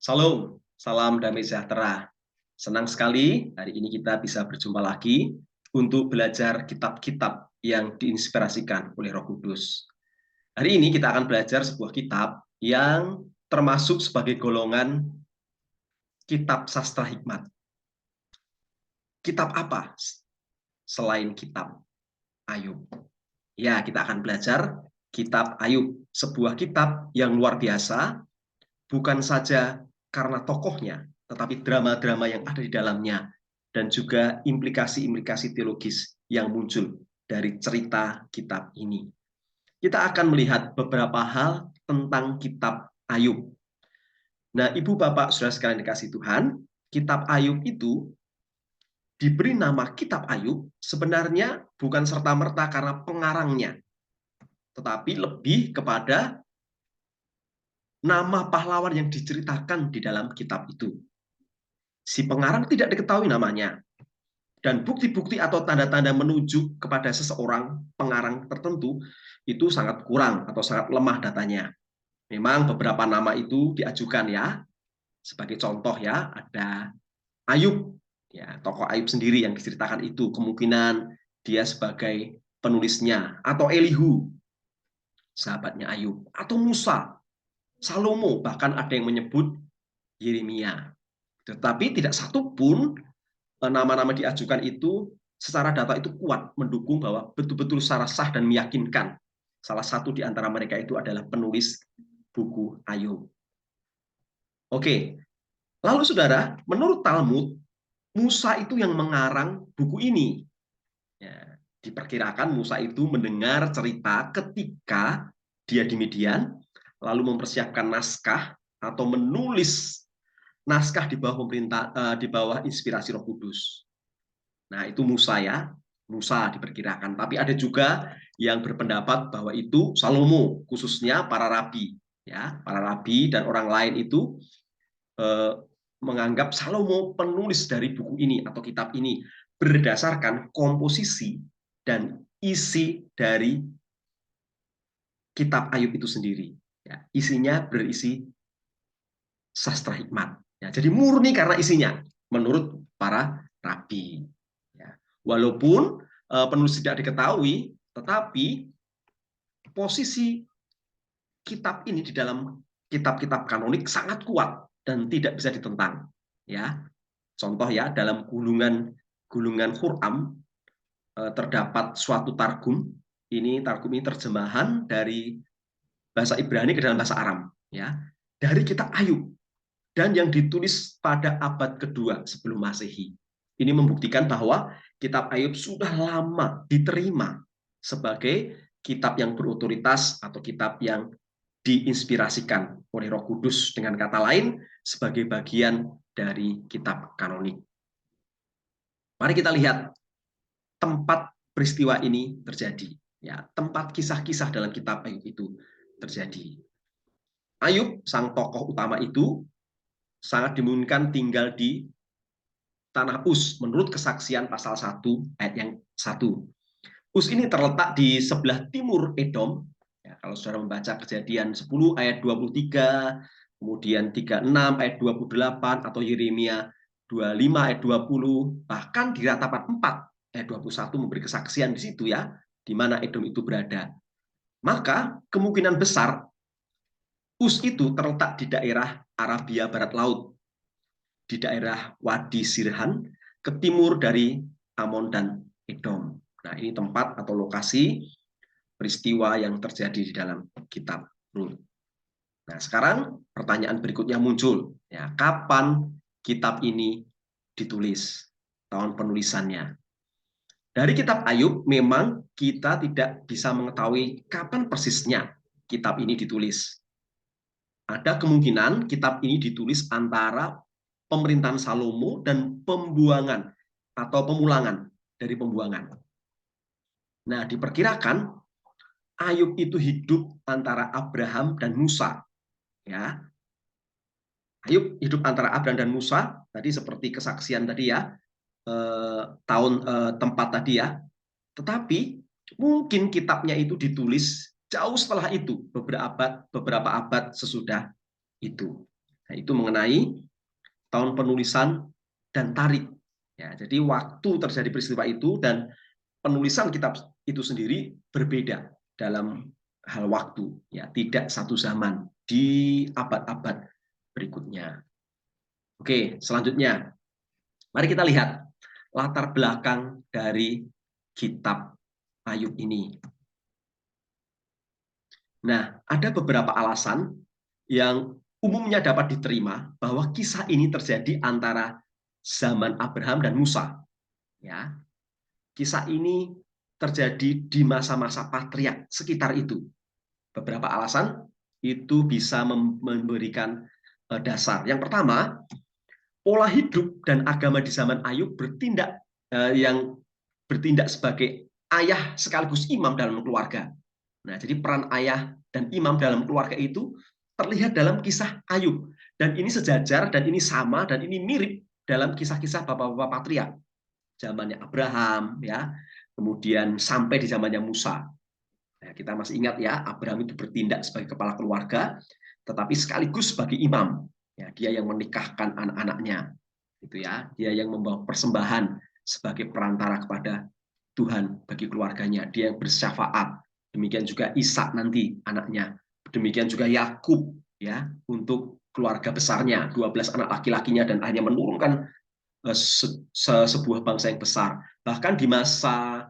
Salam, salam damai sejahtera. Senang sekali hari ini kita bisa berjumpa lagi untuk belajar kitab-kitab yang diinspirasikan oleh Roh Kudus. Hari ini kita akan belajar sebuah kitab yang termasuk sebagai golongan kitab sastra hikmat. Kitab apa selain kitab Ayub? Ya, kita akan belajar kitab Ayub, sebuah kitab yang luar biasa, bukan saja karena tokohnya, tetapi drama-drama yang ada di dalamnya, dan juga implikasi-implikasi teologis yang muncul dari cerita kitab ini. Kita akan melihat beberapa hal tentang kitab Ayub. Nah, Ibu Bapak Saudara sekalian dikasih Tuhan, kitab Ayub itu diberi nama kitab Ayub sebenarnya bukan serta-merta karena pengarangnya, tetapi lebih kepada nama pahlawan yang diceritakan di dalam kitab itu. Si pengarang tidak diketahui namanya, dan bukti-bukti atau tanda-tanda menuju kepada seseorang pengarang tertentu itu sangat kurang atau sangat lemah datanya. Memang beberapa nama itu diajukan ya, sebagai contoh ya, ada Ayub, ya tokoh Ayub sendiri yang diceritakan itu kemungkinan dia sebagai penulisnya, atau Elihu, sahabatnya Ayub, atau Musa, Salomo, bahkan ada yang menyebut Yeremia. Tetapi tidak satu pun nama-nama diajukan itu secara data itu kuat mendukung bahwa betul-betul secara sah dan meyakinkan salah satu di antara mereka itu adalah penulis buku Ayub. Oke, lalu saudara, menurut Talmud, Musa itu yang mengarang buku ini. Ya, diperkirakan Musa itu mendengar cerita ketika dia di Midian, lalu mempersiapkan naskah atau menulis naskah di bawah di bawah inspirasi Roh Kudus. Nah, itu Musa ya. Musa diperkirakan. Tapi ada juga yang berpendapat bahwa itu Salomo, khususnya para rabi. Ya, para rabi dan orang lain itu eh, menganggap Salomo penulis dari buku ini atau kitab ini berdasarkan komposisi dan isi dari kitab Ayub itu sendiri. Ya, isinya berisi sastra hikmat. Ya, jadi murni karena isinya menurut para rabi. Ya. Walaupun penulis tidak diketahui, tetapi posisi kitab ini di dalam kitab-kitab kanonik sangat kuat dan tidak bisa ditentang. Ya, contoh ya, dalam gulungan Quram terdapat suatu targum. Ini targum ini terjemahan dari bahasa Ibrani ke dalam bahasa Aram. Ya, dari kitab Ayub, dan yang ditulis pada abad kedua sebelum Masehi. Ini membuktikan bahwa kitab Ayub sudah lama diterima sebagai kitab yang berotoritas atau kitab yang diinspirasikan oleh Roh Kudus, dengan kata lain sebagai bagian dari kitab kanonik. Mari kita lihat tempat peristiwa ini terjadi. Ya, tempat kisah-kisah dalam kitab Ayub itu terjadi. Ayub, sang tokoh utama itu, sangat dimungkinkan tinggal di tanah Uz menurut kesaksian pasal 1 ayat yang 1. Uz ini terletak di sebelah timur Edom. Ya, kalau saudara membaca Kejadian 10 ayat 23, kemudian 36 ayat 28, atau Yeremia 25 ayat 20, bahkan di Ratapat 4 ayat 21 memberi kesaksian di situ ya, di mana Edom itu berada. Maka kemungkinan besar Uz itu terletak di daerah Arabia Barat Laut, di daerah Wadi Sirhan, ke timur dari Amon dan Edom. Nah, ini tempat atau lokasi peristiwa yang terjadi di dalam kitab Rut. Nah, sekarang pertanyaan berikutnya muncul. Ya, kapan kitab ini ditulis? Tahun penulisannya. Dari kitab Ayub, memang kita tidak bisa mengetahui kapan persisnya kitab ini ditulis. Ada kemungkinan kitab ini ditulis antara pemerintahan Salomo dan pembuangan atau pemulangan dari pembuangan. Nah, diperkirakan Ayub itu hidup antara Abraham dan Musa. Ya, Ayub hidup antara Abraham dan Musa. Tadi seperti kesaksian tadi ya, tempat tadi ya. Tetapi mungkin kitabnya itu ditulis jauh setelah itu, beberapa abad sesudah itu. Nah, itu mengenai tahun penulisan dan tarikh. Ya, jadi waktu terjadi peristiwa itu dan penulisan kitab itu sendiri berbeda dalam hal waktu, ya, tidak satu zaman di abad-abad berikutnya. Oke, selanjutnya mari kita lihat latar belakang dari kitab Ayub ini. Nah, ada beberapa alasan yang umumnya dapat diterima bahwa kisah ini terjadi antara zaman Abraham dan Musa. Ya, kisah ini terjadi di masa-masa patriark sekitar itu. Beberapa alasan itu bisa memberikan dasar. Yang pertama, pola hidup dan agama di zaman Ayub yang bertindak sebagai ayah sekaligus imam dalam keluarga. Nah, jadi peran ayah dan imam dalam keluarga itu terlihat dalam kisah Ayub, dan ini sejajar dan ini sama dan ini mirip dalam kisah-kisah bapak-bapak patriark zamannya Abraham, ya, kemudian sampai di zamannya Musa. Nah, kita masih ingat ya, Abraham itu bertindak sebagai kepala keluarga, tetapi sekaligus sebagai imam. Ya, dia yang menikahkan anak-anaknya, itu ya, dia yang membawa persembahan sebagai perantara kepada Tuhan bagi keluarganya. Dia yang bersyafaat. Demikian juga Ishak nanti anaknya. Demikian juga Yakub, ya, untuk keluarga besarnya, 12 anak laki-lakinya, dan hanya menurunkan sebuah bangsa yang besar. Bahkan di masa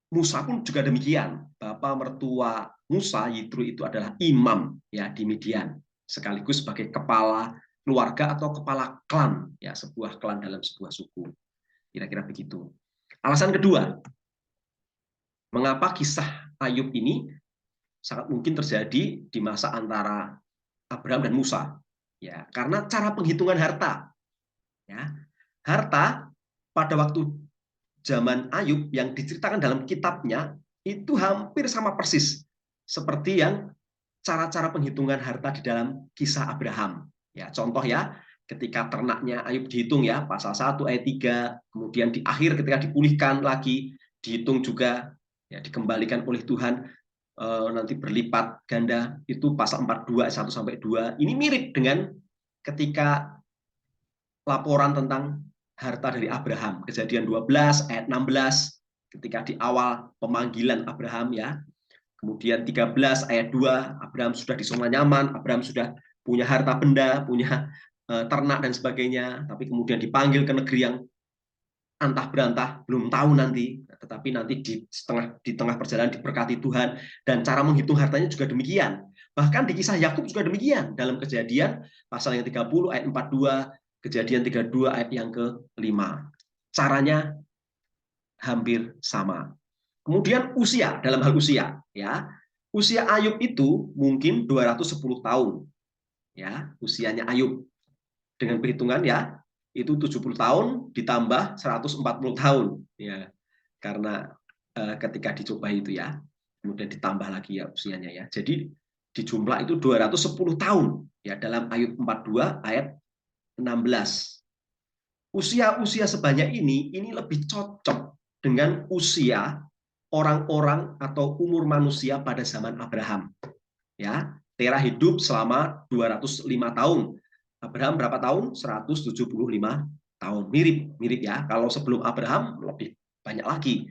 Musa pun juga demikian. Bapak mertua Musa, Yitro, itu adalah imam, ya, di Midian, sekaligus sebagai kepala keluarga atau kepala klan, ya, sebuah klan dalam sebuah suku. Kira-kira begitu. Alasan kedua, mengapa kisah Ayub ini sangat mungkin terjadi di masa antara Abraham dan Musa? Ya, karena cara penghitungan harta. Ya, harta pada waktu zaman Ayub yang diceritakan dalam kitabnya itu hampir sama persis seperti yang cara-cara penghitungan harta di dalam kisah Abraham. Ya, contoh ya, ketika ternaknya Ayub dihitung ya, pasal 1 ayat 3, kemudian di akhir ketika dipulihkan lagi, dihitung juga, ya, dikembalikan oleh Tuhan, nanti berlipat ganda, itu pasal 42 ayat 1 sampai 2. Ini mirip dengan ketika laporan tentang harta dari Abraham, Kejadian 12 ayat 16, ketika di awal pemanggilan Abraham, ya. Kemudian 13 ayat 2, Abraham sudah di zona nyaman, Abraham sudah punya harta benda, punya ternak dan sebagainya, tapi kemudian dipanggil ke negeri yang antah berantah, belum tahu nanti, tetapi nanti di tengah perjalanan diberkati Tuhan, dan cara menghitung hartanya juga demikian. Bahkan di kisah Yakub juga demikian, dalam Kejadian pasal yang 30 ayat 42, Kejadian 32 ayat yang ke-5. Caranya hampir sama. Kemudian usia, dalam hal usia, ya. Usia Ayub itu mungkin 210 tahun. Ya, usianya Ayub. Dengan perhitungan ya, itu 70 tahun ditambah 140 tahun, ya. Karena ketika dicoba itu ya, kemudian ditambah lagi ya usianya ya. Jadi di jumlah itu 210 tahun ya dalam Ayub 42 ayat 16. Usia-usia sebanyak ini lebih cocok dengan usia orang-orang atau umur manusia pada zaman Abraham. Ya, Terah hidup selama 205 tahun. Abraham berapa tahun? 175 tahun. Mirip ya. Kalau sebelum Abraham lebih banyak lagi,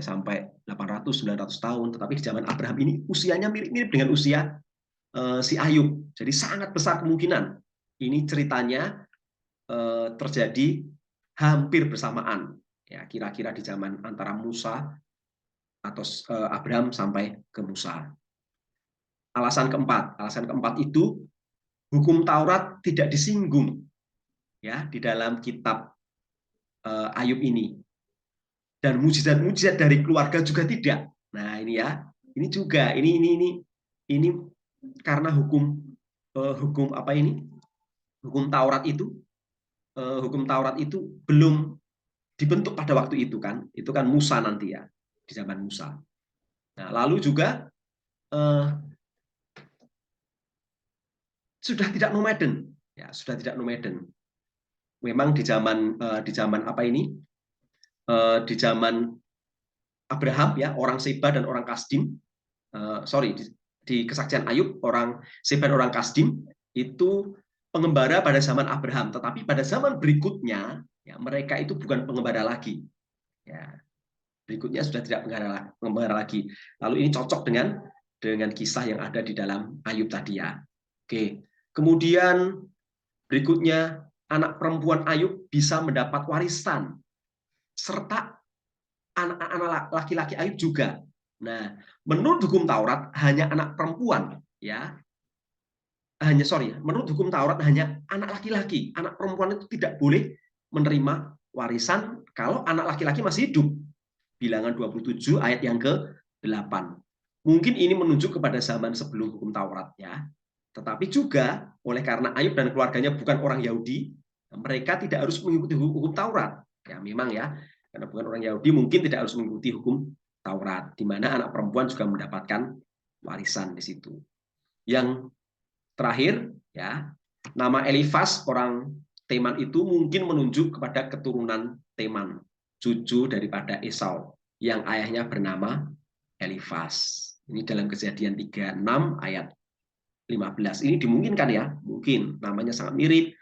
sampai 800 900 tahun. Tetapi di zaman Abraham ini usianya mirip-mirip dengan usia si Ayub. Jadi sangat besar kemungkinan ini ceritanya terjadi hampir bersamaan, ya, kira-kira di zaman antara Musa atau Abraham sampai ke Musa. Alasan keempat itu hukum Taurat tidak disinggung ya di dalam kitab Ayub ini, dan mujizat-mujizat dari keluarga juga tidak. Nah, ini ya, ini juga ini karena hukum apa ini? Hukum Taurat itu belum dibentuk pada waktu itu kan Musa nanti ya, di zaman Musa. Nah, lalu juga sudah tidak nomaden, ya, sudah tidak nomaden. Memang di zaman apa ini? Di zaman Abraham ya, orang Seba dan orang Kasdim, di kesaksian Ayub, orang Seba dan orang Kasdim itu pengembara pada zaman Abraham, tetapi pada zaman berikutnya ya mereka itu bukan pengembara lagi. Ya, berikutnya sudah tidak pengembara lagi. Lalu ini cocok dengan kisah yang ada di dalam Ayub tadi ya. Oke. Kemudian berikutnya anak perempuan Ayub bisa mendapat warisan serta anak-anak laki-laki Ayub juga. Nah, menurut hukum Taurat hanya anak perempuan ya. Menurut hukum Taurat hanya anak laki-laki. Anak perempuan itu tidak boleh menerima warisan kalau anak laki-laki masih hidup. Bilangan 27 ayat yang ke-8. Mungkin ini menunjuk kepada zaman sebelum hukum Taurat ya. Tetapi juga oleh karena Ayub dan keluarganya bukan orang Yahudi, mereka tidak harus mengikuti hukum Taurat. Ya memang ya, karena bukan orang Yahudi mungkin tidak harus mengikuti hukum Taurat, di mana anak perempuan juga mendapatkan warisan di situ. Yang terakhir ya, nama Elifas orang Teman itu mungkin menunjuk kepada keturunan Teman, cucu daripada Esau yang ayahnya bernama Elifas. Ini dalam Kejadian 36 ayat 15. Ini dimungkinkan ya, mungkin namanya sangat mirip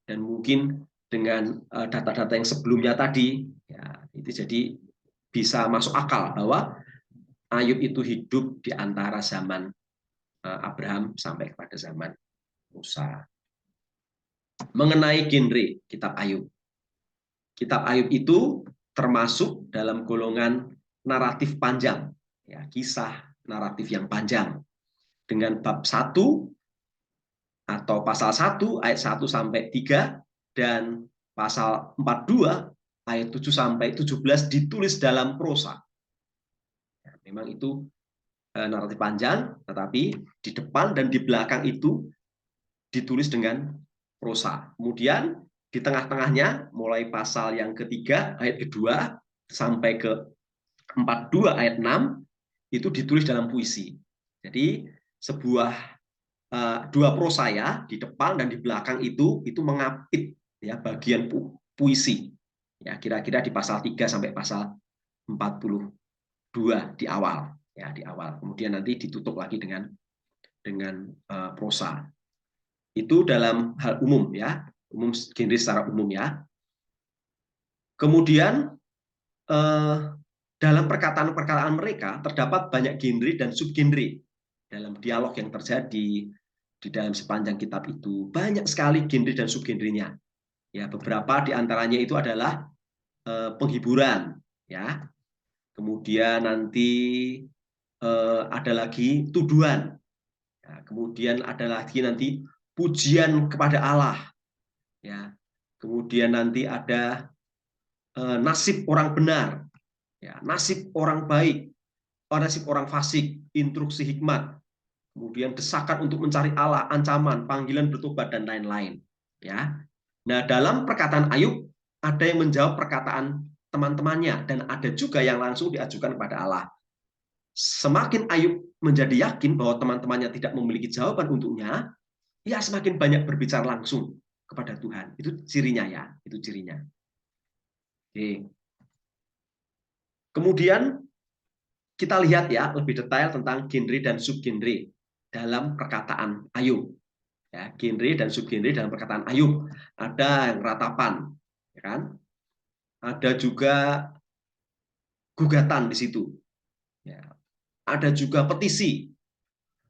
dan mungkin dengan data-data yang sebelumnya tadi ya, itu jadi bisa masuk akal bahwa Ayub itu hidup di antara zaman Abraham sampai kepada zaman Musa. Mengenai genre kitab Ayub. Kitab Ayub itu termasuk dalam golongan naratif panjang, ya, kisah naratif yang panjang. Dengan bab 1 atau pasal 1 ayat 1 sampai 3 dan pasal 42 ayat 7 sampai 17 ditulis dalam prosa. Ya, memang itu naratif panjang, tetapi di depan dan di belakang itu ditulis dengan prosa. Kemudian di tengah-tengahnya mulai pasal yang ketiga ayat kedua sampai ke 42 ayat 6 itu ditulis dalam puisi. Jadi sebuah dua prosa ya, di depan dan di belakang itu mengapit ya bagian puisi. Ya, kira-kira di pasal 3 sampai pasal 42 di awal ya, di awal. Kemudian nanti ditutup lagi dengan prosa. Itu dalam hal umum ya, umum genre secara umum ya. Kemudian dalam perkataan-perkataan mereka terdapat banyak genre dan subgenre dalam dialog yang terjadi di dalam sepanjang kitab itu. Banyak sekali genre dan subgenrenya. Ya, beberapa di antaranya itu adalah penghiburan ya. Kemudian nanti ada lagi tuduhan. Ya, kemudian ada lagi nanti pujian kepada Allah. Ya. Kemudian nanti ada nasib orang benar, ya, nasib orang baik, nasib orang fasik, instruksi hikmat, kemudian desakan untuk mencari Allah, ancaman, panggilan bertobat dan lain-lain. Ya. Nah, dalam perkataan Ayub ada yang menjawab perkataan teman-temannya dan ada juga yang langsung diajukan kepada Allah. Semakin Ayub menjadi yakin bahwa teman-temannya tidak memiliki jawaban untuknya, ia semakin banyak berbicara langsung kepada Tuhan. Itu cirinya ya, itu cirinya. Oke. Kemudian kita lihat ya lebih detail tentang genre dan subgenre dalam perkataan Ayub. Ya, genre dan subgenre dalam perkataan Ayub. Ada yang ratapan, ya kan? Ada juga gugatan di situ. Ya. Ada juga petisi.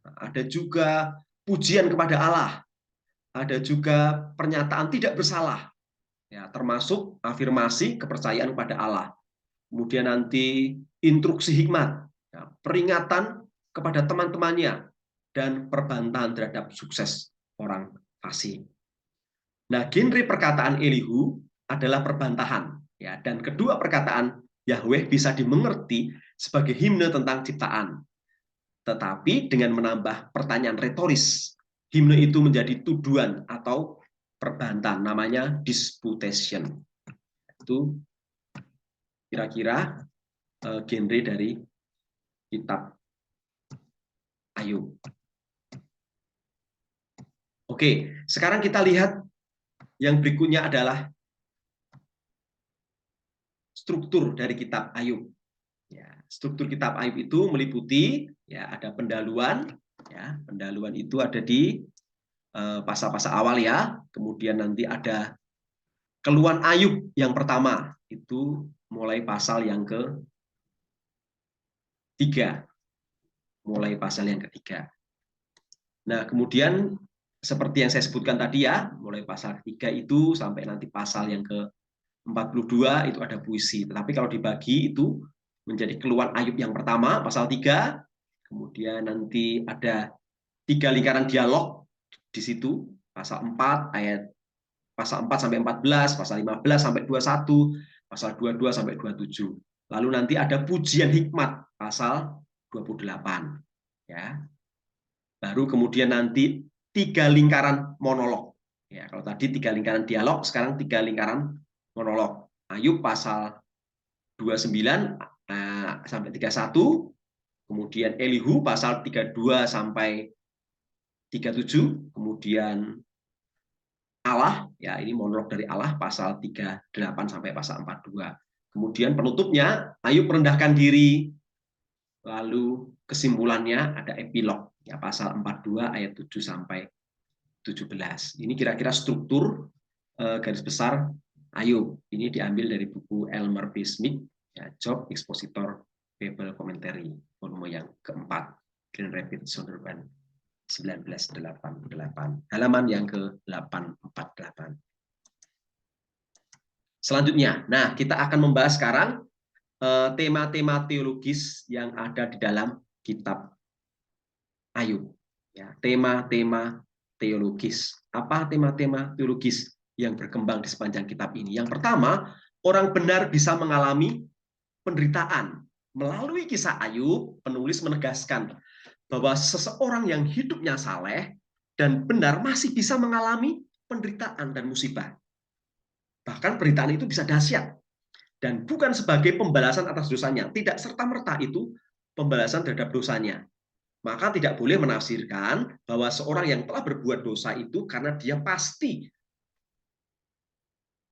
Ada juga pujian kepada Allah. Ada juga pernyataan tidak bersalah. Ya, termasuk afirmasi kepercayaan kepada Allah. Kemudian nanti instruksi hikmat, ya, peringatan kepada teman-temannya, dan perbantahan terhadap sukses orang fasik. Nah, genre perkataan Elihu adalah perbantahan, ya, dan kedua perkataan Yahweh bisa dimengerti sebagai himne tentang ciptaan. Tetapi dengan menambah pertanyaan retoris, himne itu menjadi tuduhan atau perbantahan, namanya disputation. Itu kira-kira genre dari kitab Ayub. Oke, sekarang kita lihat yang berikutnya adalah struktur dari kitab Ayub. Ya, struktur kitab Ayub itu meliputi ya ada pendahuluan, ya pendahuluan itu ada di pasal-pasal awal ya. Kemudian nanti ada keluhan Ayub yang pertama, itu mulai pasal yang ketiga. Mulai pasal yang ketiga. Nah, kemudian seperti yang saya sebutkan tadi ya, mulai pasal ketiga itu sampai nanti pasal yang ke-42 itu ada puisi. Tetapi kalau dibagi itu menjadi keluhan Ayub yang pertama, pasal 3, kemudian nanti ada 3 lingkaran dialog di situ, pasal 4 ayat pasal 4 sampai 14, pasal 15 sampai 21, pasal 22 sampai 27. Lalu nanti ada pujian hikmat pasal 28 ya. Baru kemudian nanti 3 lingkaran monolog. Ya, kalau tadi 3 lingkaran dialog, sekarang 3 lingkaran monolog. Ayub pasal 29 sampai 31, kemudian Elihu pasal 32 sampai 37, kemudian Allah, ya ini monolog dari Allah pasal 38 sampai pasal 42. Kemudian penutupnya Ayub merendahkan diri, lalu kesimpulannya ada epilog ya pasal 42 ayat 7 sampai 17. Ini kira-kira struktur garis besar Ayub. Ini diambil dari buku Elmer P. Smith ya, Job Expositor Bible Commentary volume yang keempat, Grand Rapids Sonderban 1988, halaman yang ke-848. Selanjutnya, nah kita akan membahas sekarang tema-tema teologis yang ada di dalam kitab Ayub. Ya, tema-tema teologis. Apa tema-tema teologis yang berkembang di sepanjang kitab ini? Yang pertama, orang benar bisa mengalami penderitaan. Melalui kisah Ayub, penulis menegaskan bahwa seseorang yang hidupnya saleh dan benar masih bisa mengalami penderitaan dan musibah. Bahkan penderitaan itu bisa dahsyat. Dan bukan sebagai pembalasan atas dosanya. Tidak serta-merta itu pembalasan terhadap dosanya. Maka tidak boleh menafsirkan bahwa seorang yang telah berbuat dosa itu karena dia pasti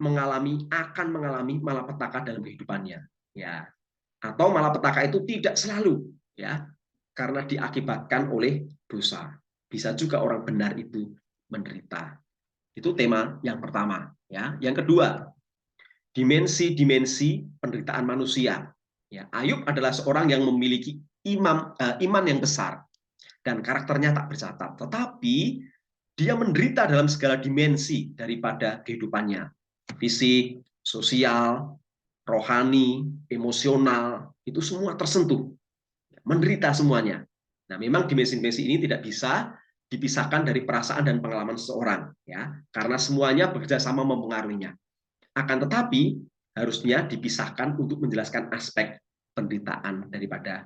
akan mengalami malapetaka dalam kehidupannya. Ya. Atau malapetaka itu tidak selalu ya, karena diakibatkan oleh dosa. Bisa juga orang benar itu menderita. Itu tema yang pertama. Ya. Yang kedua, dimensi-dimensi penderitaan manusia. Ya, Ayub adalah seorang yang memiliki iman yang besar dan karakternya tak bercatat. Tetapi dia menderita dalam segala dimensi daripada kehidupannya. Fisik, sosial, rohani, emosional, itu semua tersentuh. Menderita semuanya. Nah, memang dimensi-dimensi ini tidak bisa dipisahkan dari perasaan dan pengalaman seseorang, ya, karena semuanya bekerja sama mempengaruhinya. Akan tetapi harusnya dipisahkan untuk menjelaskan aspek penderitaan daripada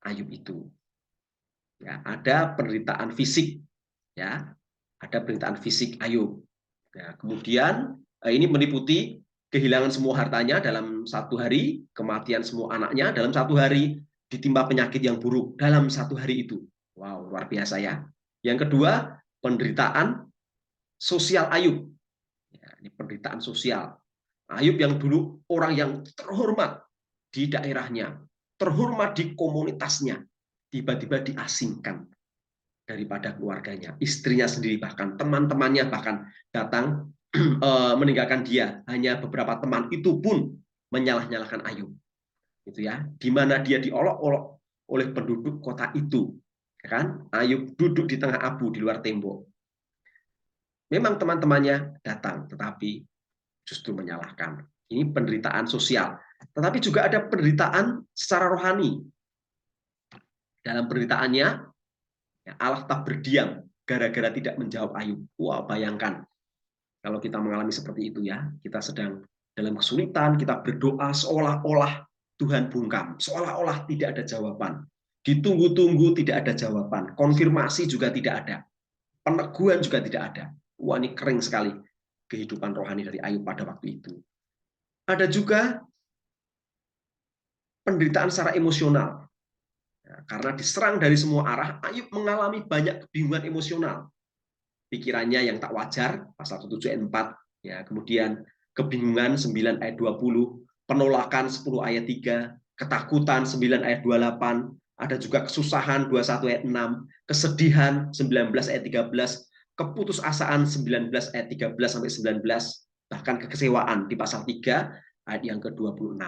Ayub itu. Ya, ada penderitaan fisik, ya, ada penderitaan fisik Ayub. Ya, kemudian ini meliputi kehilangan semua hartanya dalam 1 hari, kematian semua anaknya dalam 1 hari, ditimpa penyakit yang buruk dalam 1 hari itu. Wow, luar biasa ya. Yang kedua, penderitaan sosial Ayub. Ya, ini penderitaan sosial. Ayub yang dulu orang yang terhormat di daerahnya, terhormat di komunitasnya, tiba-tiba diasingkan daripada keluarganya, istrinya sendiri, bahkan teman-temannya bahkan datang meninggalkan dia. Hanya beberapa teman itu pun menyalah-nyalahkan Ayub, gitu ya. Di mana dia diolok-olok oleh penduduk kota itu, kan? Ayub duduk di tengah abu di luar tembok. Memang teman-temannya datang, tetapi justru menyalahkan. Ini penderitaan sosial. Tetapi juga ada penderitaan secara rohani. Dalam penderitaannya, Allah tak berdiam gara-gara tidak menjawab Ayub. Wah, bayangkan kalau kita mengalami seperti itu ya. Kita sedang dalam kesulitan, kita berdoa seolah-olah Tuhan bungkam. Seolah-olah tidak ada jawaban. Ditunggu-tunggu tidak ada jawaban. Konfirmasi juga tidak ada. Peneguhan juga tidak ada. Wah, ini kering sekali kehidupan rohani dari Ayub pada waktu itu. Ada juga penderitaan secara emosional. Karena diserang dari semua arah, Ayub mengalami banyak kebingungan emosional. Pikirannya yang tak wajar, pasal 7 ayat 4, ya, kemudian kebingungan 9 ayat 20, penolakan 10 ayat 3, ketakutan 9 ayat 28, ada juga kesusahan 21 ayat 6, kesedihan 19 ayat 13, keputusasaan 19 ayat 13 sampai 19, bahkan kekecewaan di pasal 3 ayat yang ke-26.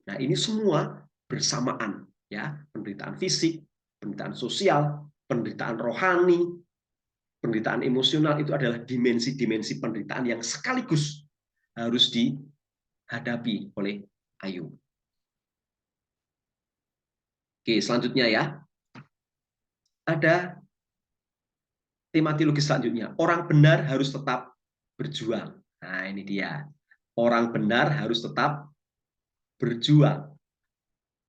Nah, ini semua bersamaan ya, penderitaan fisik, penderitaan sosial, penderitaan rohani, penderitaan emosional itu adalah dimensi-dimensi penderitaan yang sekaligus harus dihadapi oleh Ayub. Oke, selanjutnya ya. Ada tema teologis selanjutnya. Orang benar harus tetap berjuang. Nah, ini dia. Orang benar harus tetap berjuang.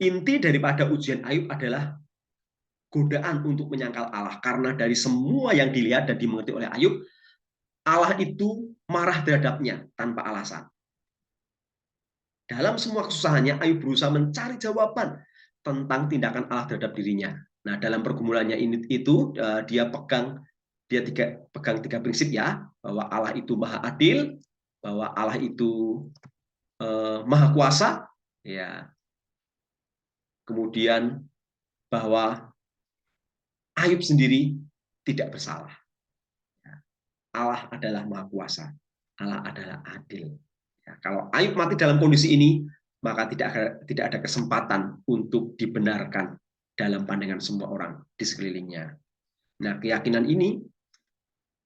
Inti daripada ujian Ayub adalah godaan untuk menyangkal Allah. Karena dari semua yang dilihat dan dimengerti oleh Ayub, Allah itu marah terhadapnya tanpa alasan. Dalam semua kesusahannya, Ayub berusaha mencari jawaban tentang tindakan Allah terhadap dirinya. Nah, dalam pergumulannya itu dia pegang tiga prinsip ya, bahwa Allah itu maha adil, bahwa Allah itu maha kuasa, ya. Kemudian bahwa Ayub sendiri tidak bersalah. Allah adalah maha kuasa, Allah adalah adil. Ya, kalau Ayub mati dalam kondisi ini, maka tidak ada kesempatan untuk dibenarkan dalam pandangan semua orang di sekelilingnya. Nah, keyakinan ini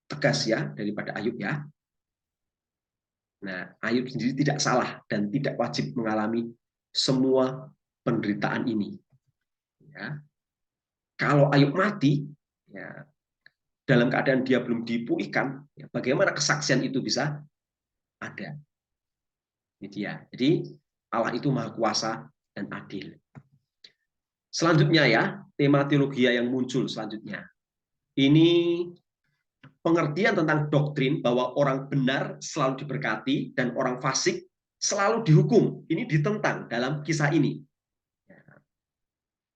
tegas ya daripada Ayub ya. Nah, Ayub sendiri tidak salah dan tidak wajib mengalami semua penderitaan ini. Ya. Kalau Ayub mati, ya, dalam keadaan dia belum dipulihkan, ya, bagaimana kesaksian itu bisa ada? Ini dia. Jadi Allah itu maha kuasa dan adil. Selanjutnya ya, tema teologi yang muncul selanjutnya. Ini pengertian tentang doktrin bahwa orang benar selalu diberkati dan orang fasik selalu dihukum. Ini ditentang dalam kisah ini.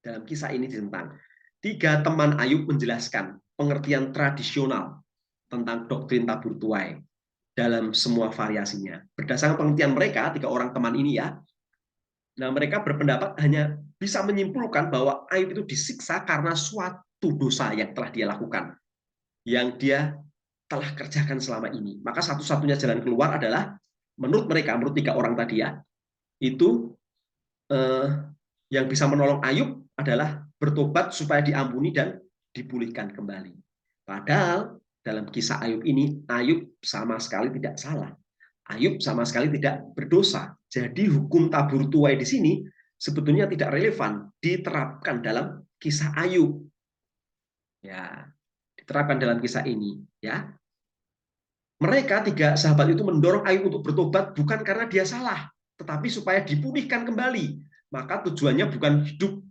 Dalam kisah ini ditentang. Tiga teman Ayub menjelaskan pengertian tradisional tentang doktrin tabur tuai dalam semua variasinya. Berdasarkan pengertian mereka, tiga orang teman ini ya, nah mereka berpendapat hanya bisa menyimpulkan bahwa Ayub itu disiksa karena suatu dosa yang telah dia lakukan, yang dia telah kerjakan selama ini. Maka satu-satunya jalan keluar adalah, menurut mereka, menurut tiga orang tadi ya, itu yang bisa menolong Ayub adalah bertobat supaya diampuni dan dipulihkan kembali. Padahal dalam kisah Ayub ini, Ayub sama sekali tidak salah. Ayub sama sekali tidak berdosa. Jadi hukum tabur tuai di sini sebetulnya tidak relevan diterapkan dalam kisah Ayub. Ya, diterapkan dalam kisah ini. Ya, mereka tiga sahabat itu mendorong Ayub untuk bertobat bukan karena dia salah, tetapi supaya dipulihkan kembali. Maka tujuannya bukan hidup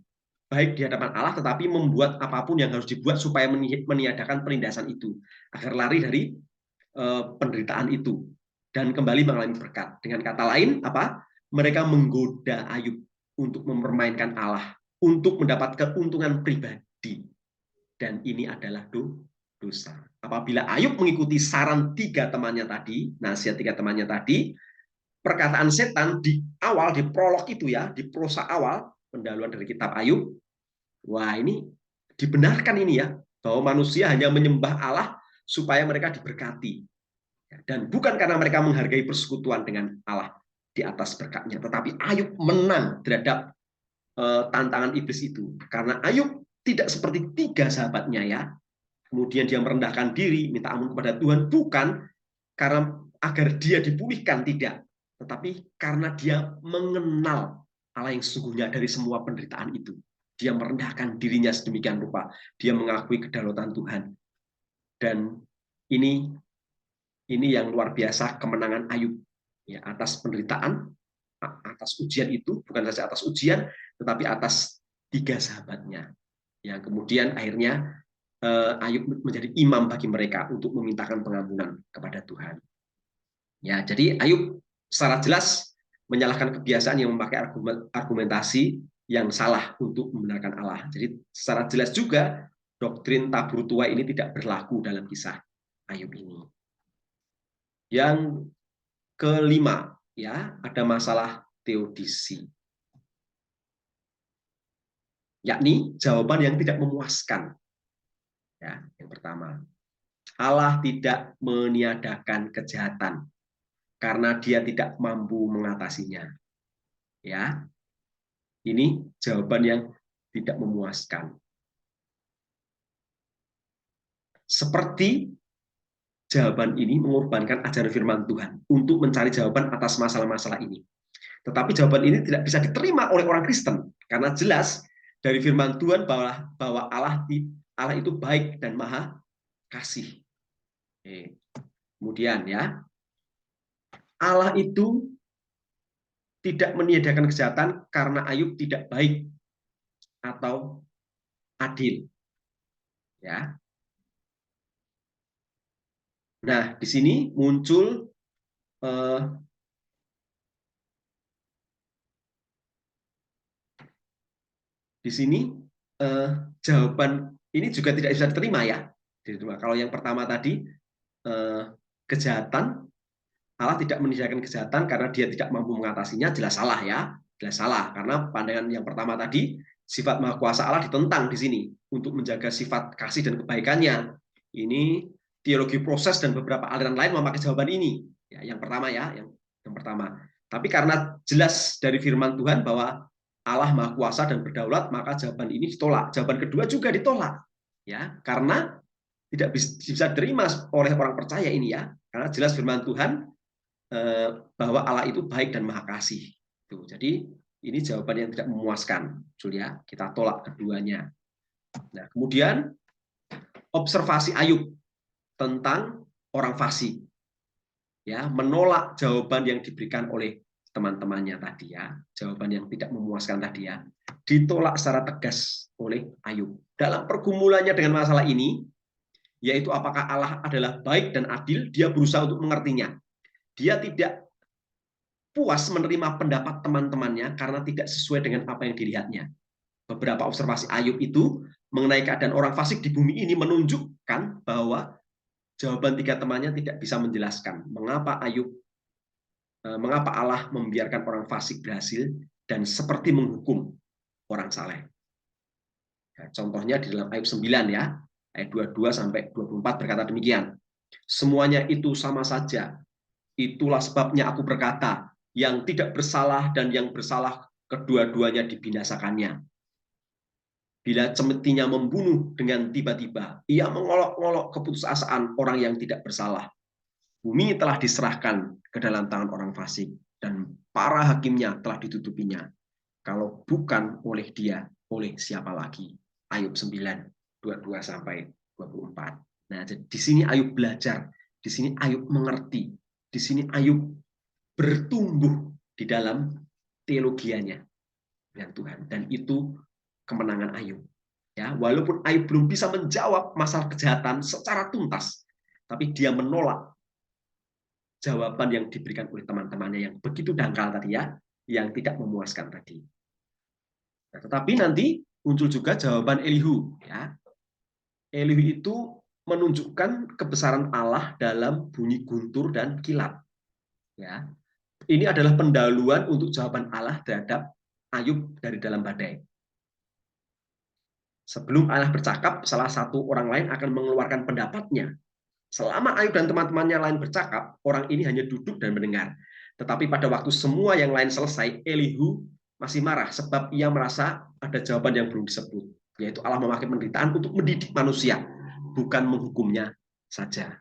baik di hadapan Allah, tetapi membuat apapun yang harus dibuat supaya meniadakan penindasan itu, agar lari dari penderitaan itu dan kembali mengalami berkat. Dengan kata lain, apa? Mereka menggoda Ayub untuk mempermainkan Allah, untuk mendapat keuntungan pribadi. Dan ini adalah dosa. Apabila Ayub mengikuti saran tiga temannya tadi, nasihat tiga temannya tadi, perkataan setan di awal, di prolog itu ya, di prosa awal, pendahuluan dari kitab Ayub, wah ini dibenarkan ini ya, bahwa manusia hanya menyembah Allah supaya mereka diberkati. Dan bukan karena mereka menghargai persekutuan dengan Allah di atas berkatnya, tetapi Ayub menang terhadap tantangan iblis itu. Karena Ayub tidak seperti tiga sahabatnya ya, kemudian dia merendahkan diri, minta ampun kepada Tuhan, bukan karena agar dia dipulihkan, tidak, tetapi karena dia mengenal Allah yang sesungguhnya dari semua penderitaan itu. Dia merendahkan dirinya sedemikian rupa, dia mengakui kedaulatan Tuhan. Dan ini yang luar biasa kemenangan Ayub ya, atas penderitaan, atas ujian itu, bukan saja atas ujian, tetapi atas tiga sahabatnya, yang kemudian akhirnya Ayub menjadi imam bagi mereka untuk memintakan pengampunan kepada Tuhan. Ya, jadi Ayub secara jelas menyalahkan kebiasaan yang memakai argumentasi yang salah untuk membenarkan Allah. Jadi secara jelas juga doktrin tabur tuai ini tidak berlaku dalam kisah Ayub ini. Yang kelima, ya, ada masalah teodisi, yakni jawaban yang tidak memuaskan. Ya, yang pertama. Allah tidak meniadakan kejahatan karena dia tidak mampu mengatasinya. Ya, ini jawaban yang tidak memuaskan. Seperti jawaban ini mengorbankan ajaran firman Tuhan untuk mencari jawaban atas masalah-masalah ini. Tetapi jawaban ini tidak bisa diterima oleh orang Kristen karena jelas dari firman Tuhan bahwa Allah itu baik dan maha kasih. Kemudian ya, Allah itu tidak meniadakan kejahatan karena Ayub tidak baik atau adil. Ya. Nah, di sini muncul di sini jawaban ini juga tidak bisa diterima ya. Kalau yang pertama tadi kejahatan, Allah tidak menyediakan kejahatan karena dia tidak mampu mengatasinya, jelas salah ya, jelas salah karena pandangan yang pertama tadi sifat maha kuasa Allah ditentang di sini untuk menjaga sifat kasih dan kebaikannya. Ini teologi proses dan beberapa aliran lain memakai jawaban ini. Ya, yang pertama ya, yang pertama. Tapi karena jelas dari firman Tuhan bahwa Allah maha kuasa dan berdaulat, maka jawaban ini ditolak. Jawaban kedua juga ditolak. Ya, karena tidak bisa diterima oleh orang percaya ini ya. Karena jelas firman Tuhan bahwa Allah itu baik dan maha kasih. Jadi ini jawaban yang tidak memuaskan, Julia. Kita tolak keduanya. Nah, kemudian observasi Ayub tentang orang fasik, ya, menolak jawaban yang diberikan oleh teman-temannya tadi ya, jawaban yang tidak memuaskan tadi ya, ditolak secara tegas oleh Ayub. Dalam pergumulannya dengan masalah ini, yaitu apakah Allah adalah baik dan adil, dia berusaha untuk mengertinya. Dia tidak puas menerima pendapat teman-temannya karena tidak sesuai dengan apa yang dilihatnya. Beberapa observasi Ayub itu mengenai keadaan orang fasik di bumi ini menunjukkan bahwa jawaban tiga temannya tidak bisa menjelaskan mengapa Allah membiarkan orang fasik berhasil dan seperti menghukum orang saleh. Ya, contohnya di dalam Ayub 9 ya, ayat 22 sampai 24 berkata demikian. Semuanya itu sama saja. Itulah sebabnya aku berkata, yang tidak bersalah dan yang bersalah kedua-duanya dibinasakannya. Bila cemetinya membunuh dengan tiba-tiba, ia mengolok-olok keputusasaan orang yang tidak bersalah. Bumi telah diserahkan ke dalam tangan orang fasik, dan para hakimnya telah ditutupinya. Kalau bukan oleh dia, oleh siapa lagi? Ayub 9, 22 sampai 24. Nah, di sini Ayub belajar, di sini Ayub mengerti, di sini Ayub bertumbuh di dalam teologianya dengan Tuhan, dan itu kemenangan Ayub. Ya, walaupun Ayub belum bisa menjawab masalah kejahatan secara tuntas, tapi dia menolak jawaban yang diberikan oleh teman-temannya yang begitu dangkal tadi ya, yang tidak memuaskan tadi. Nah, tetapi nanti muncul juga jawaban Elihu. Ya. Elihu itu menunjukkan kebesaran Allah dalam bunyi guntur dan kilat. Ya. Ini adalah pendahuluan untuk jawaban Allah terhadap Ayub dari dalam badai. Sebelum Allah bercakap, salah satu orang lain akan mengeluarkan pendapatnya. Selama Ayub dan teman-temannya lain bercakap, orang ini hanya duduk dan mendengar. Tetapi pada waktu semua yang lain selesai, Elihu masih marah sebab ia merasa ada jawaban yang belum disebut, yaitu Allah memakai penderitaan untuk mendidik manusia, bukan menghukumnya saja.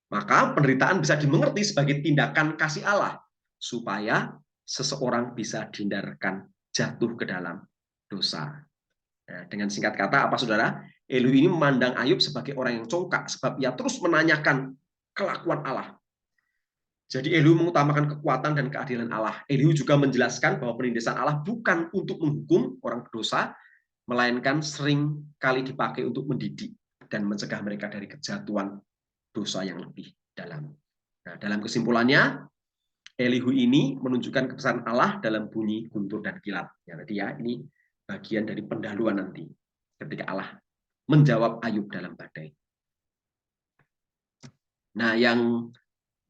Maka penderitaan bisa dimengerti sebagai tindakan kasih Allah supaya seseorang bisa dihindarkan jatuh ke dalam dosa. Nah, dengan singkat kata apa saudara? Elihu ini memandang Ayub sebagai orang yang congkak sebab ia terus menanyakan kelakuan Allah. Jadi Elihu mengutamakan kekuatan dan keadilan Allah. Elihu juga menjelaskan bahwa penindasan Allah bukan untuk menghukum orang berdosa, melainkan sering kali dipakai untuk mendidik dan mencegah mereka dari kejatuhan dosa yang lebih dalam. Nah, dalam kesimpulannya, Elihu ini menunjukkan kebesaran Allah dalam bunyi guntur dan kilat. Ya, tadi ya, ini bagian dari pendahuluan nanti ketika Allah menjawab Ayub dalam badai. Nah, yang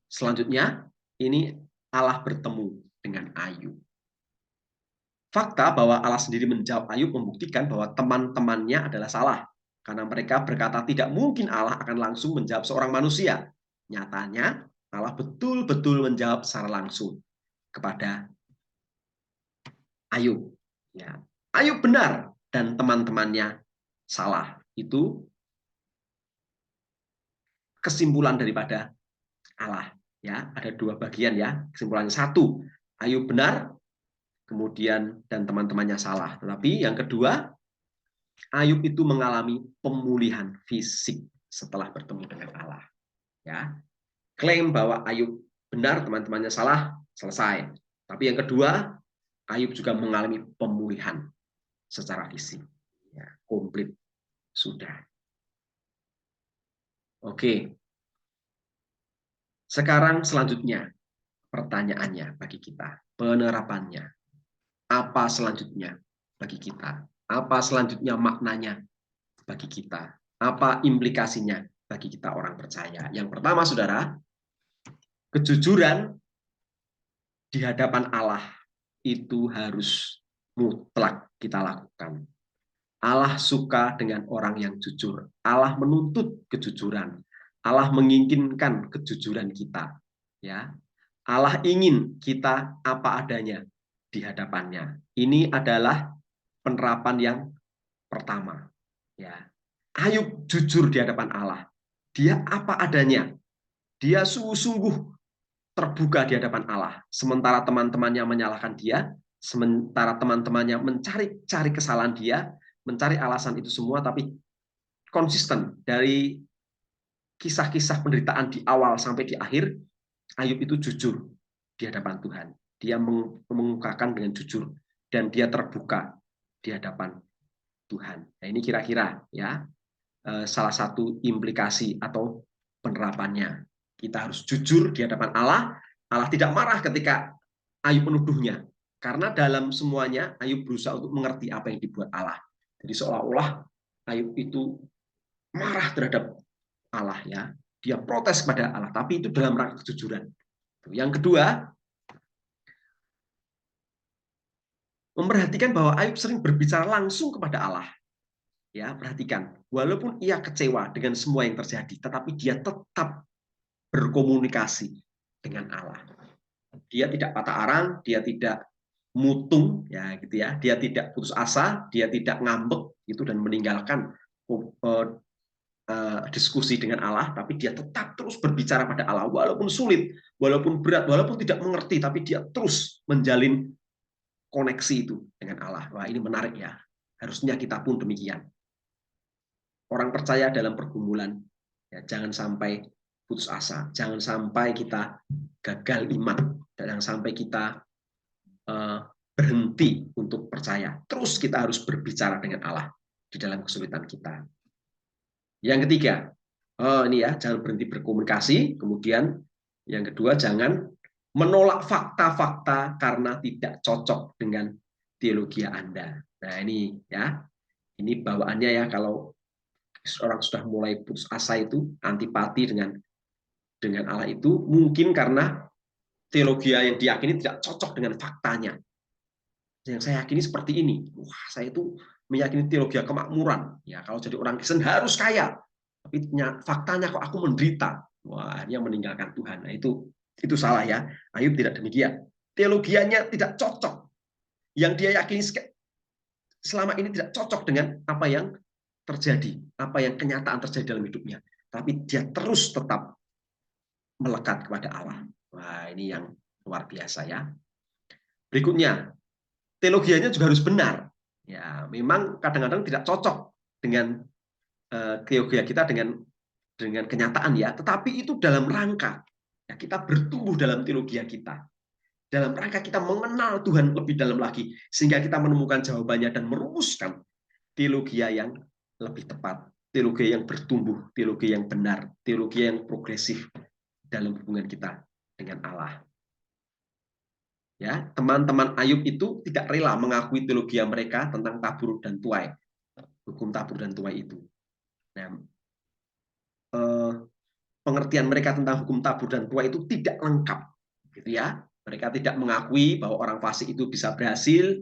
selanjutnya ini Allah bertemu dengan Ayub. Fakta bahwa Allah sendiri menjawab Ayub membuktikan bahwa teman-temannya adalah salah Karena mereka berkata tidak mungkin Allah akan langsung menjawab seorang manusia. Nyatanya Allah betul-betul menjawab secara langsung kepada Ayub. Ya. Ayub benar dan teman-temannya salah. Itu kesimpulan daripada Allah. Ya, ada dua bagian ya. Kesimpulannya satu, Ayub benar, kemudian dan teman-temannya salah. Tetapi yang kedua, Ayub itu mengalami pemulihan fisik setelah bertemu dengan Allah. Ya, klaim bahwa Ayub benar, teman-temannya salah, selesai. Tapi yang kedua, Ayub juga mengalami pemulihan secara fisik. Ya, komplit sudah. Oke. Sekarang selanjutnya pertanyaannya bagi kita, penerapannya. Apa selanjutnya bagi kita? Apa selanjutnya maknanya bagi kita? Apa implikasinya bagi kita orang percaya? Yang pertama, saudara, kejujuran di hadapan Allah itu harus mutlak kita lakukan. Allah suka dengan orang yang jujur. Allah menuntut kejujuran. Allah menginginkan kejujuran kita. Ya, Allah ingin kita apa adanya di hadapannya. Ini adalah penerapan yang pertama. Ya, Ayub jujur di hadapan Allah. Dia apa adanya. Dia sungguh-sungguh terbuka di hadapan Allah. Sementara teman-temannya menyalahkan dia, sementara teman-temannya mencari kesalahan dia, mencari alasan itu semua, tapi konsisten dari kisah-kisah penderitaan di awal sampai di akhir, Ayub itu jujur di hadapan Tuhan. Dia mengungkapkan dengan jujur dan dia terbuka di hadapan Tuhan. Nah, ini kira-kira ya salah satu implikasi atau penerapannya. Kita harus jujur di hadapan Allah. Allah tidak marah ketika Ayub menuduhnya. Karena dalam semuanya Ayub berusaha untuk mengerti apa yang dibuat Allah. Jadi seolah-olah Ayub itu marah terhadap Allah ya. Dia protes kepada Allah, tapi itu dalam rangka kejujuran. Yang kedua, memperhatikan bahwa Ayub sering berbicara langsung kepada Allah. Ya, perhatikan, walaupun ia kecewa dengan semua yang terjadi, tetapi dia tetap berkomunikasi dengan Allah. Dia tidak patah arang, dia tidak mutung, ya gitu ya. Dia tidak putus asa, dia tidak ngambek itu dan meninggalkan diskusi dengan Allah, tapi dia tetap terus berbicara pada Allah, walaupun sulit, walaupun berat, walaupun tidak mengerti, tapi dia terus menjalin koneksi itu dengan Allah. Wah, ini menarik ya. Harusnya kita pun demikian. Orang percaya dalam pergumulan, ya, jangan sampai putus asa, jangan sampai kita gagal iman, jangan sampai kita berhenti untuk percaya. Terus kita harus berbicara dengan Allah di dalam kesulitan kita. Yang ketiga, ini ya, jangan berhenti berkomunikasi. Kemudian yang kedua, jangan menolak fakta-fakta karena tidak cocok dengan teologi Anda. Nah ini ya, ini bawaannya ya, kalau orang sudah mulai putus asa itu, antipati dengan Allah itu, mungkin karena teologi yang diyakini tidak cocok dengan faktanya. Yang saya yakini seperti ini. Wah, saya itu meyakini teologi kemakmuran. Ya, kalau jadi orang Kristen harus kaya. Tapi faktanya kok aku menderita. Wah, dia meninggalkan Tuhan. Nah, itu salah ya. Ayub tidak demikian. Teologianya tidak cocok. Yang dia yakini selama ini tidak cocok dengan apa yang terjadi, apa yang kenyataan terjadi dalam hidupnya. Tapi dia terus tetap melekat kepada Allah. Wah, ini yang luar biasa ya. Berikutnya, teologianya juga harus benar. Ya, memang kadang-kadang tidak cocok dengan teologi kita dengan kenyataan ya, tetapi itu dalam rangka ya, kita bertumbuh dalam teologi kita. Dalam rangka kita mengenal Tuhan lebih dalam lagi sehingga kita menemukan jawabannya dan merumuskan teologi yang lebih tepat, teologi yang bertumbuh, teologi yang benar, teologi yang progresif dalam hubungan kita dengan Allah. Ya, teman-teman Ayub itu tidak rela mengakui teologi mereka tentang tabur dan tuai, hukum tabur dan tuai itu. Nah, pengertian mereka tentang hukum tabur dan tuai itu tidak lengkap, gitu ya. Mereka tidak mengakui bahwa orang fasik itu bisa berhasil.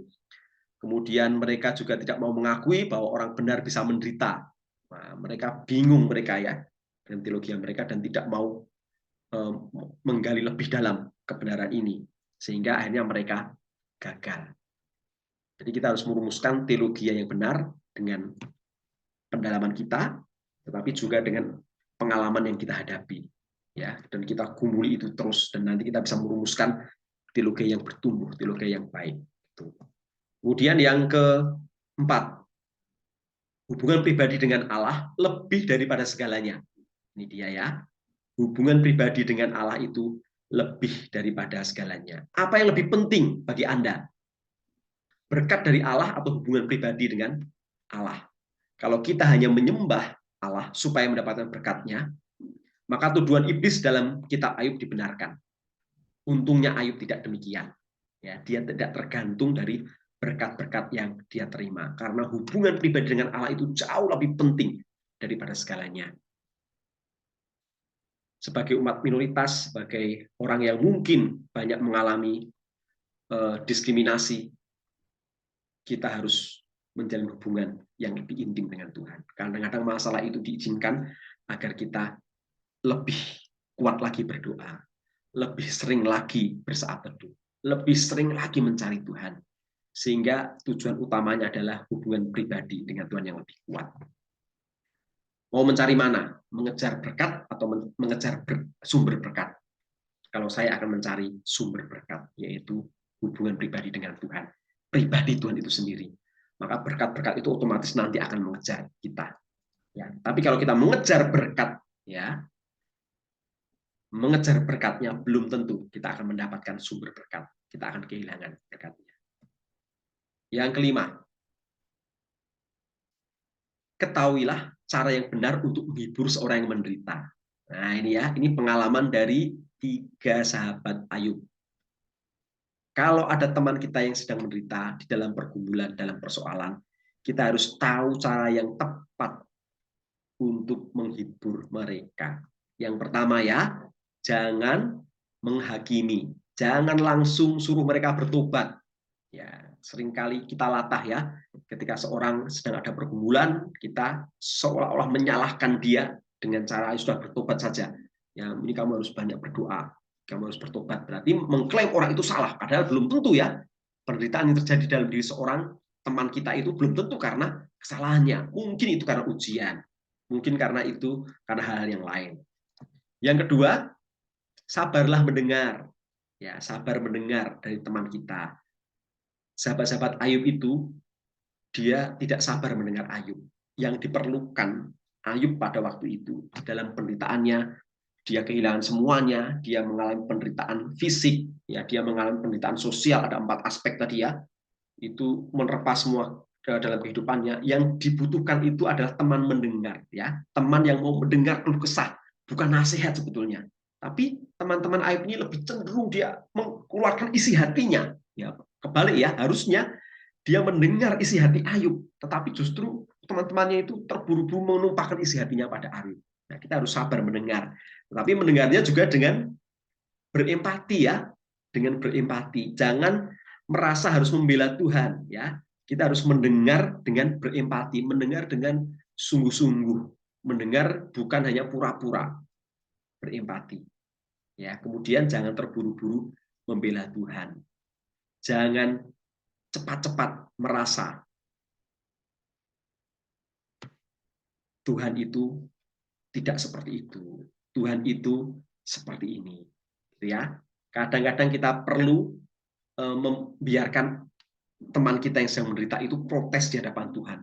Kemudian mereka juga tidak mau mengakui bahwa orang benar bisa menderita. Nah, mereka bingung mereka ya dengan teologi mereka dan tidak mau menggali lebih dalam kebenaran ini, sehingga akhirnya mereka gagal. Jadi kita harus merumuskan teologi yang benar dengan pendalaman kita, tetapi juga dengan pengalaman yang kita hadapi, ya. Dan kita gumuli itu terus, dan nanti kita bisa merumuskan teologi yang bertumbuh, teologi yang baik. Kemudian yang keempat, hubungan pribadi dengan Allah lebih daripada segalanya. Ini dia ya. Hubungan pribadi dengan Allah itu lebih daripada segalanya. Apa yang lebih penting bagi Anda? Berkat dari Allah atau hubungan pribadi dengan Allah? Kalau kita hanya menyembah Allah supaya mendapatkan berkatnya, maka tuduhan iblis dalam kitab Ayub dibenarkan. Untungnya Ayub tidak demikian. Ya, dia tidak tergantung dari berkat-berkat yang dia terima. Karena hubungan pribadi dengan Allah itu jauh lebih penting daripada segalanya. Sebagai umat minoritas, sebagai orang yang mungkin banyak mengalami diskriminasi, kita harus menjalin hubungan yang lebih intim dengan Tuhan. Kadang-kadang masalah itu diizinkan agar kita lebih kuat lagi berdoa, lebih sering lagi bersaat teduh, lebih sering lagi mencari Tuhan. Sehingga tujuan utamanya adalah hubungan pribadi dengan Tuhan yang lebih kuat. Mau mencari mana? Mengejar berkat atau mengejar sumber berkat? Kalau saya akan mencari sumber berkat, yaitu hubungan pribadi dengan Tuhan. Pribadi Tuhan itu sendiri. Maka berkat-berkat itu otomatis nanti akan mengejar kita. Ya. Tapi kalau kita mengejar berkat, ya, mengejar berkatnya belum tentu kita akan mendapatkan sumber berkat. Kita akan kehilangan berkatnya. Yang kelima, ketahuilah cara yang benar untuk menghibur seorang yang menderita. Nah ini ya, ini pengalaman dari 3 sahabat Ayub. Kalau ada teman kita yang sedang menderita di dalam pergumulan, dalam persoalan, kita harus tahu cara yang tepat untuk menghibur mereka. Yang pertama ya, jangan menghakimi, jangan langsung suruh mereka bertobat. Ya, seringkali kita latah ya, ketika seorang sedang ada pergumulan, kita seolah-olah menyalahkan dia dengan cara sudah bertobat saja. Ya, ini kamu harus banyak berdoa, kamu harus bertobat. Berarti mengklaim orang itu salah, padahal belum tentu ya. Penderitaan yang terjadi dalam diri seorang teman kita itu belum tentu karena kesalahannya. Mungkin itu karena ujian, mungkin karena itu karena hal-hal yang lain. Yang kedua, sabarlah mendengar. Ya, sabar mendengar dari teman kita. Sahabat-sahabat Ayub itu, dia tidak sabar mendengar Ayub. Yang diperlukan Ayub pada waktu itu dalam penderitaannya, dia kehilangan semuanya, dia mengalami penderitaan fisik, ya, dia mengalami penderitaan sosial, ada 4 aspek tadi ya, itu menerpa semua dalam kehidupannya. Yang dibutuhkan itu adalah teman mendengar, ya, teman yang mau mendengar keluh kesah, bukan nasihat sebetulnya. Tapi teman-teman Ayub ini lebih cenderung dia mengeluarkan isi hatinya, ya, kebalik ya, harusnya dia mendengar isi hati Ayub, tetapi justru teman-temannya itu terburu-buru menumpahkan isi hatinya pada Ayub. Nah, kita harus sabar mendengar, tetapi mendengarnya juga dengan berempati ya, dengan berempati. Jangan merasa harus membela Tuhan ya. Kita harus mendengar dengan berempati, mendengar dengan sungguh-sungguh, mendengar bukan hanya pura-pura, berempati. Ya, kemudian jangan terburu-buru membela Tuhan. Jangan cepat-cepat merasa Tuhan itu tidak seperti itu. Tuhan itu seperti ini. Gitu ya. Kadang-kadang kita perlu membiarkan teman kita yang sedang menderita itu protes di hadapan Tuhan.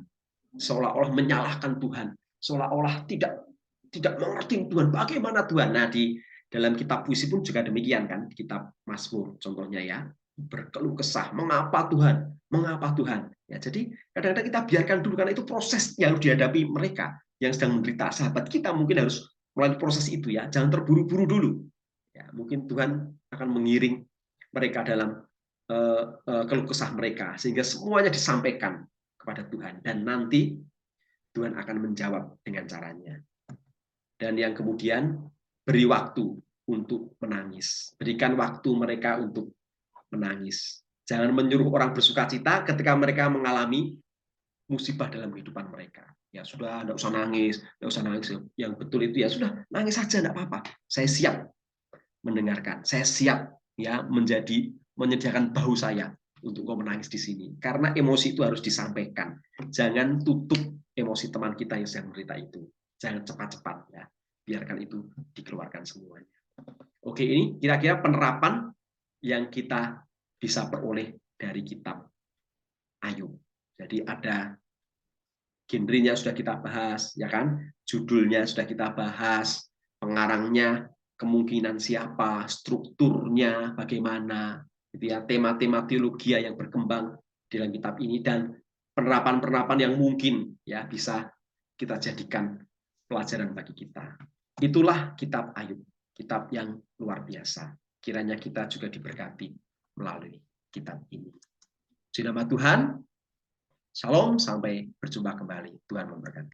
Seolah-olah menyalahkan Tuhan. Seolah-olah tidak mengerti Tuhan. Bagaimana Tuhan? Nah, di dalam kitab puisi pun juga demikian kan. Di kitab Mazmur contohnya ya. Berkeluh kesah. Mengapa Tuhan? Mengapa Tuhan? Ya, jadi kadang-kadang kita biarkan dulu karena itu proses yang dihadapi mereka yang sedang menderita. Sahabat kita mungkin harus melalui proses itu ya. Jangan terburu-buru dulu. Ya, mungkin Tuhan akan mengiring mereka dalam keluh kesah mereka sehingga semuanya disampaikan kepada Tuhan dan nanti Tuhan akan menjawab dengan caranya. Dan yang kemudian beri waktu untuk menangis. Berikan waktu mereka untuk menangis. Jangan menyuruh orang bersukacita ketika mereka mengalami musibah dalam kehidupan mereka. Ya sudah, tidak usah nangis, tidak usah nangis. Yang betul itu ya sudah, nangis saja, tidak apa-apa. Saya siap mendengarkan, saya siap ya menyediakan bahu saya untuk kau menangis di sini. Karena emosi itu harus disampaikan. Jangan tutup emosi teman kita yang sedang menderita itu. Jangan cepat-cepat ya. Biarkan itu dikeluarkan semuanya. Oke, ini kira-kira penerapan yang kita bisa peroleh dari kitab Ayub. Jadi ada genrenya sudah kita bahas, ya kan? Judulnya sudah kita bahas, pengarangnya kemungkinan siapa, strukturnya bagaimana, gitu ya, tema-tema teologi yang berkembang di dalam kitab ini dan penerapan-penerapan yang mungkin ya bisa kita jadikan pelajaran bagi kita. Itulah kitab Ayub, kitab yang luar biasa. Kiranya kita juga diberkati melalui kitab ini. Puji nama Tuhan. Shalom, sampai berjumpa kembali. Tuhan memberkati.